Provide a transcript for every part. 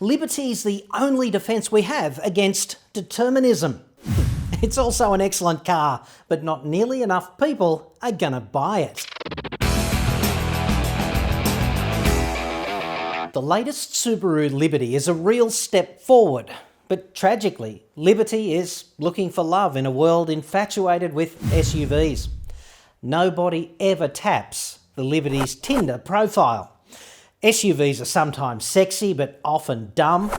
Liberty's the only defence we have against determinism. It's also an excellent car, but not nearly enough people are gonna buy it. The latest Subaru Liberty is a real step forward, but tragically, Liberty is looking for love in a world infatuated with SUVs. Nobody ever taps the Liberty's Tinder profile. SUVs are sometimes sexy, but often dumb.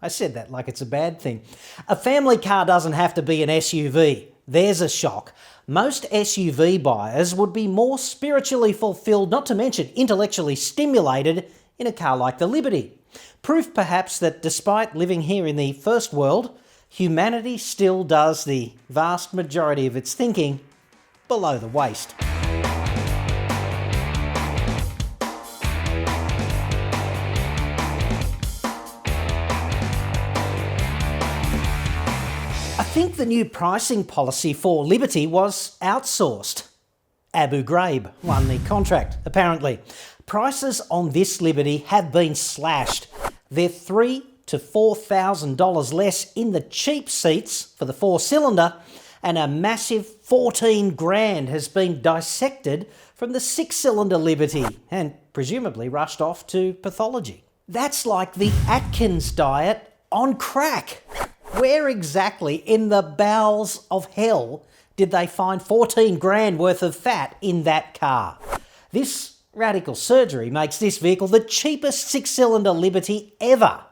I said that like it's a bad thing. A family car doesn't have to be an SUV. There's a shock. Most SUV buyers would be more spiritually fulfilled, not to mention intellectually stimulated, in a car like the Liberty. Proof perhaps that despite living here in the first world, humanity still does the vast majority of its thinking below the waist. I think the new pricing policy for Liberty was outsourced. Abu Ghraib won the contract, apparently. Prices on this Liberty have been slashed. They're $3,000 to $4,000 less in the cheap seats for the four-cylinder, and a massive $14,000 has been dissected from the six-cylinder Liberty and presumably rushed off to pathology. That's like the Atkins diet on crack. Where exactly in the bowels of hell did they find $14,000 worth of fat in that car? This radical surgery makes this vehicle the cheapest six-cylinder Liberty ever.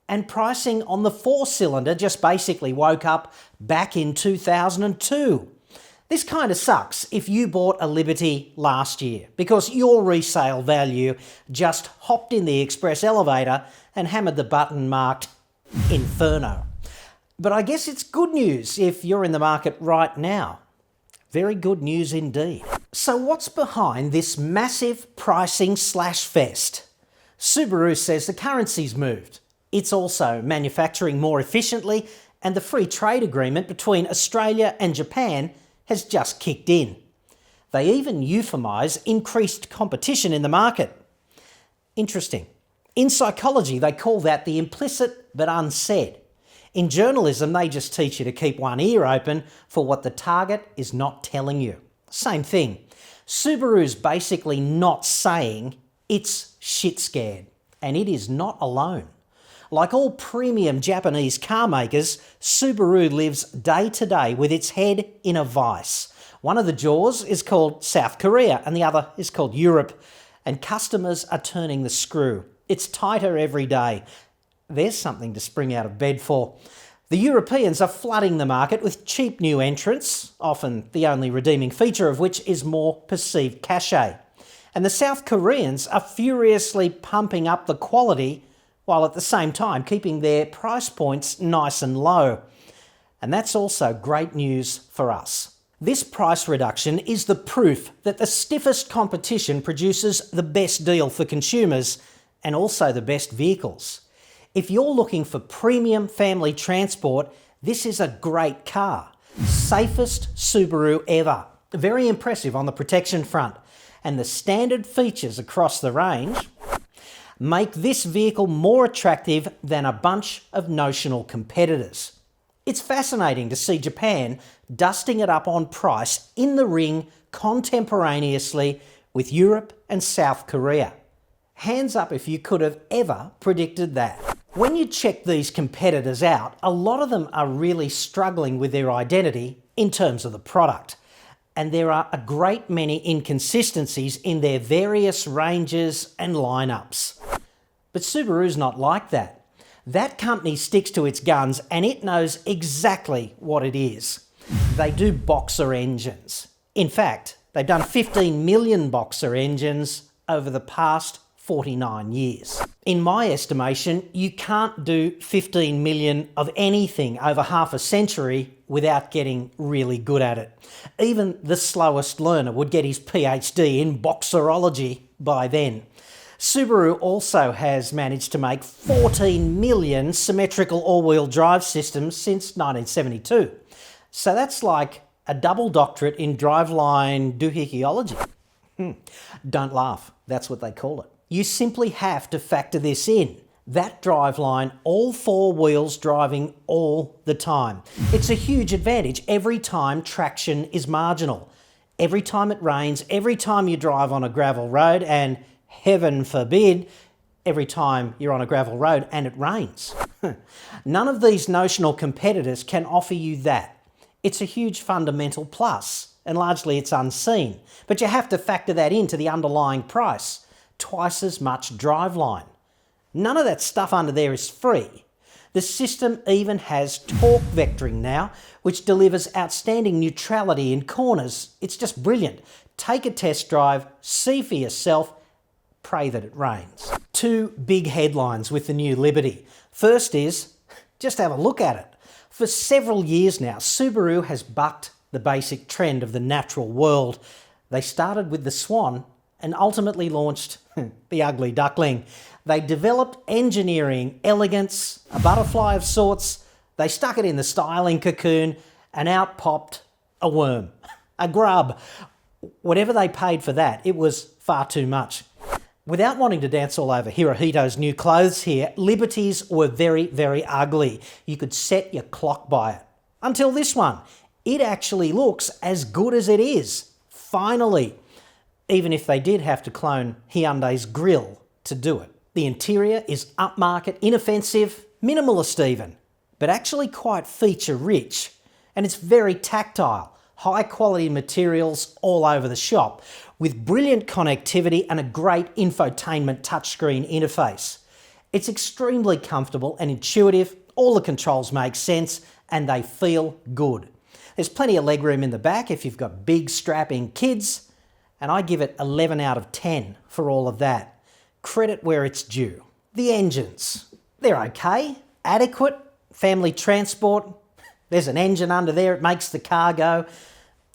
And pricing on the four-cylinder just basically woke up back in 2002. This kind of sucks if you bought a Liberty last year because your resale value just hopped in the express elevator and hammered the button marked Inferno. But I guess it's good news if you're in the market right now. Very good news indeed. So what's behind this massive pricing slash fest? Subaru says the currency's moved. It's also manufacturing more efficiently, and the free trade agreement between Australia and Japan has just kicked in. They even euphemise increased competition in the market. Interesting. In psychology, they call that the implicit but unsaid. In journalism, they just teach you to keep one ear open for what the target is not telling you. Same thing. Subaru's basically not saying it's shit scared, and it is not alone. Like all premium Japanese car makers, Subaru lives day to day with its head in a vice. One of the jaws is called South Korea and the other is called Europe, and customers are turning the screw. It's tighter every day. There's something to spring out of bed for. The Europeans are flooding the market with cheap new entrants, often the only redeeming feature of which is more perceived cachet. And the South Koreans are furiously pumping up the quality while at the same time keeping their price points nice and low. And that's also great news for us. This price reduction is the proof that the stiffest competition produces the best deal for consumers and also the best vehicles. If you're looking for premium family transport, this is a great car. Safest Subaru ever. Very impressive on the protection front. And the standard features across the range make this vehicle more attractive than a bunch of notional competitors. It's fascinating to see Japan dusting it up on price in the ring contemporaneously with Europe and South Korea. Hands up if you could have ever predicted that. When you check these competitors out, a lot of them are really struggling with their identity in terms of the product. And there are a great many inconsistencies in their various ranges and lineups. But Subaru's not like that. That company sticks to its guns and it knows exactly what it is. They do boxer engines. In fact, they've done 15 million boxer engines over the past 49 years. In my estimation, you can't do 15 million of anything over half a century without getting really good at it. Even the slowest learner would get his PhD in boxerology by then. Subaru also has managed to make 14 million symmetrical all-wheel drive systems since 1972. So that's like a double doctorate in driveline doohickeology. Don't laugh, that's what they call it. You simply have to factor this in. That driveline, all four wheels driving all the time. It's a huge advantage every time traction is marginal. Every time it rains, every time you drive on a gravel road, and heaven forbid, every time you're on a gravel road and it rains. None of these notional competitors can offer you that. It's a huge fundamental plus, and largely it's unseen. But you have to factor that into the underlying price. Twice as much driveline. None of that stuff under there is free. The system even has torque vectoring now, which delivers outstanding neutrality in corners. It's just brilliant. Take a test drive, see for yourself, pray that it rains. Two big headlines with the new Liberty. First is, just have a look at it. For several years now, Subaru has bucked the basic trend of the natural world. They started with the Swan and ultimately launched the ugly duckling. They developed engineering, elegance, a butterfly of sorts. They stuck it in the styling cocoon and out popped a worm, a grub. Whatever they paid for that, it was far too much. Without wanting to dance all over Hirohito's new clothes here, Liberties were very, very ugly. You could set your clock by it. Until this one. It actually looks as good as it is. Finally. Even if they did have to clone Hyundai's grille to do it. The interior is upmarket, inoffensive, minimalist even, but actually quite feature-rich. And it's very tactile, high-quality materials all over the shop, with brilliant connectivity and a great infotainment touchscreen interface. It's extremely comfortable and intuitive, all the controls make sense, and they feel good. There's plenty of legroom in the back if you've got big, strapping kids, and I give it 11 out of 10 for all of that. Credit where it's due. The engines. They're okay, adequate, family transport. There's an engine under there, it makes the car go.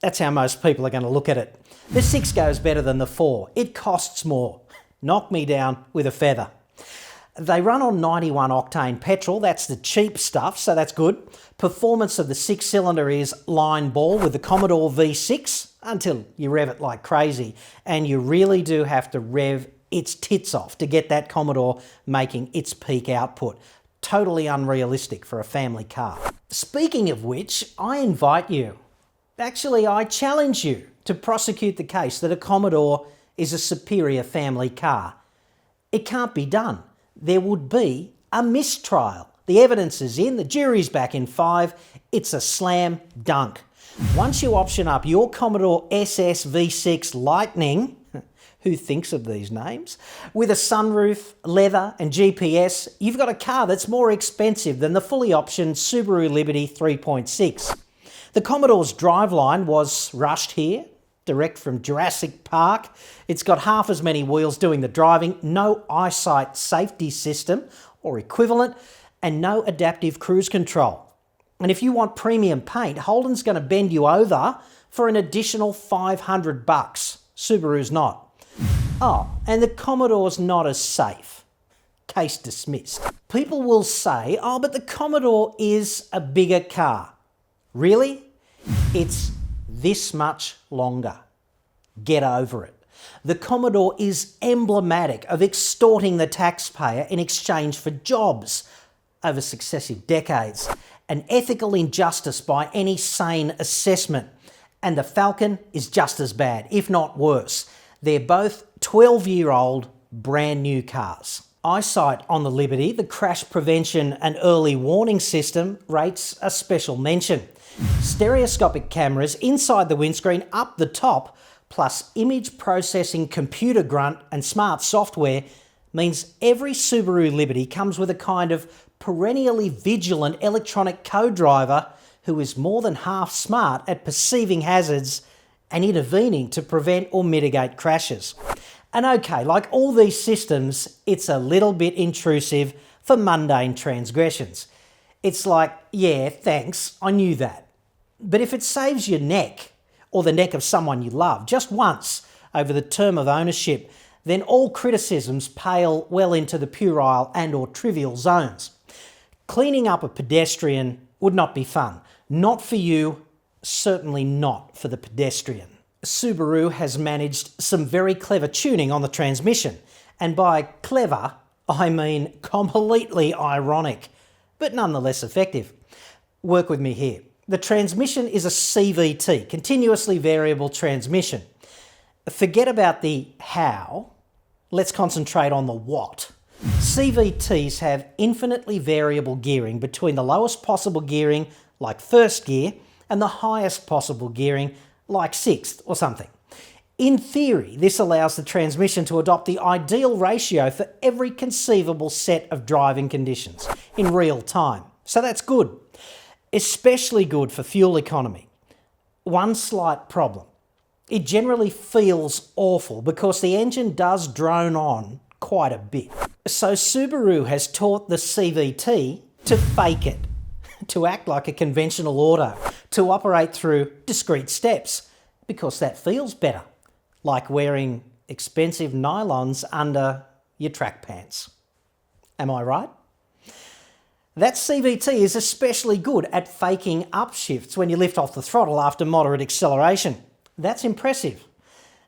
That's how most people are going to look at it. The 6 goes better than the 4. It costs more. Knock me down with a feather. They run on 91 octane petrol, that's the cheap stuff, so that's good. Performance of the 6-cylinder is line ball with the Commodore V6 until you rev it like crazy, and you really do have to rev its tits off to get that Commodore making its peak output. Totally unrealistic for a family car. Speaking of which, I invite you, actually I challenge you to prosecute the case that a Commodore is a superior family car. It can't be done. There would be a mistrial. The evidence is in, the jury's back in 5, it's a slam dunk. Once you option up your Commodore SS V6 Lightning, who thinks of these names, with a sunroof, leather and GPS, you've got a car that's more expensive than the fully optioned Subaru Liberty 3.6. The Commodore's driveline was rushed here, direct from Jurassic Park. It's got half as many wheels doing the driving, no eyesight safety system or equivalent, and no adaptive cruise control. And if you want premium paint, Holden's going to bend you over for an additional $500. Subaru's not. Oh, and the Commodore's not as safe. Case dismissed. People will say, oh, but the Commodore is a bigger car. Really? It's this much longer. Get over it. The Commodore is emblematic of extorting the taxpayer in exchange for jobs over successive decades. An ethical injustice by any sane assessment. And the Falcon is just as bad, if not worse. They're both 12-year-old brand new cars. Eyesight on the Liberty, the crash prevention and early warning system rates a special mention. Stereoscopic cameras inside the windscreen up the top, plus image processing computer grunt and smart software means every Subaru Liberty comes with a kind of perennially vigilant electronic co-driver who is more than half smart at perceiving hazards and intervening to prevent or mitigate crashes. And okay, like all these systems, it's a little bit intrusive for mundane transgressions. It's like, yeah, thanks, I knew that. But if it saves your neck, or the neck of someone you love, just once over the term of ownership, then all criticisms pale well into the puerile and or trivial zones. Cleaning up a pedestrian would not be fun. Not for you, certainly not for the pedestrian. Subaru has managed some very clever tuning on the transmission, and by clever, I mean completely ironic, but nonetheless effective. Work with me here. The transmission is a CVT, continuously variable transmission. Forget about the how, let's concentrate on the what. CVTs have infinitely variable gearing between the lowest possible gearing, like first gear, and the highest possible gearing, like sixth or something. In theory, this allows the transmission to adopt the ideal ratio for every conceivable set of driving conditions in real time. So that's good. Especially good for fuel economy. One slight problem. It generally feels awful because the engine does drone on quite a bit. So Subaru has taught the CVT to fake it, to act like a conventional auto, to operate through discrete steps, because that feels better, like wearing expensive nylons under your track pants. Am I right? That CVT is especially good at faking upshifts when you lift off the throttle after moderate acceleration. That's impressive.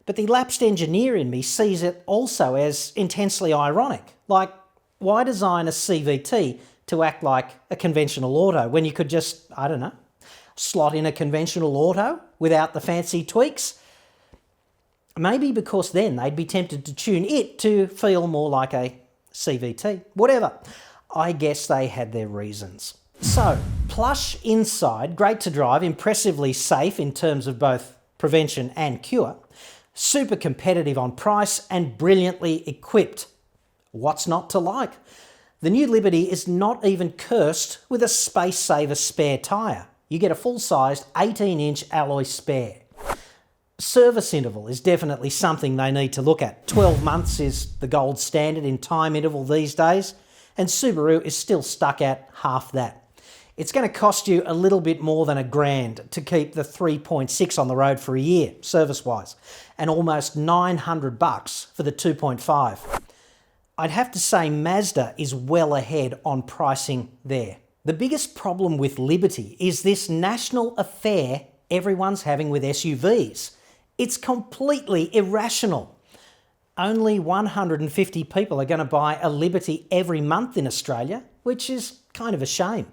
But the lapsed engineer in me sees it also as intensely ironic. Like, why design a CVT to act like a conventional auto when you could just, I don't know, slot in a conventional auto without the fancy tweaks? Maybe because then they'd be tempted to tune it to feel more like a CVT. Whatever. I guess they had their reasons. So, plush inside, great to drive, impressively safe in terms of both prevention and cure, super competitive on price and brilliantly equipped. What's not to like? The new Liberty is not even cursed with a space saver spare tyre. You get a full-sized 18-inch alloy spare. Service interval is definitely something they need to look at. 12 months is the gold standard in time interval these days, and Subaru is still stuck at half that. It's going to cost you a little bit more than $1,000 to keep the 3.6 on the road for a year, service-wise, and almost $900 for the 2.5. I'd have to say Mazda is well ahead on pricing there. The biggest problem with Liberty is this national affair everyone's having with SUVs. It's completely irrational. Only 150 people are going to buy a Liberty every month in Australia, which is kind of a shame.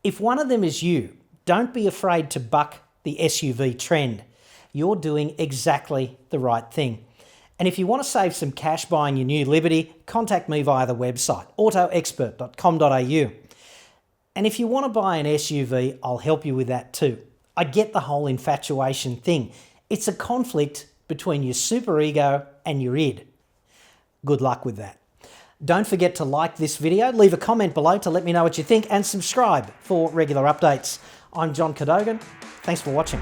If one of them is you, don't be afraid to buck the SUV trend. You're doing exactly the right thing. And if you want to save some cash buying your new Liberty, contact me via the website, autoexpert.com.au. And if you want to buy an SUV, I'll help you with that too. I get the whole infatuation thing. It's a conflict between your superego and your id. Good luck with that. Don't forget to like this video, leave a comment below to let me know what you think, and subscribe for regular updates. I'm John Cadogan. Thanks for watching.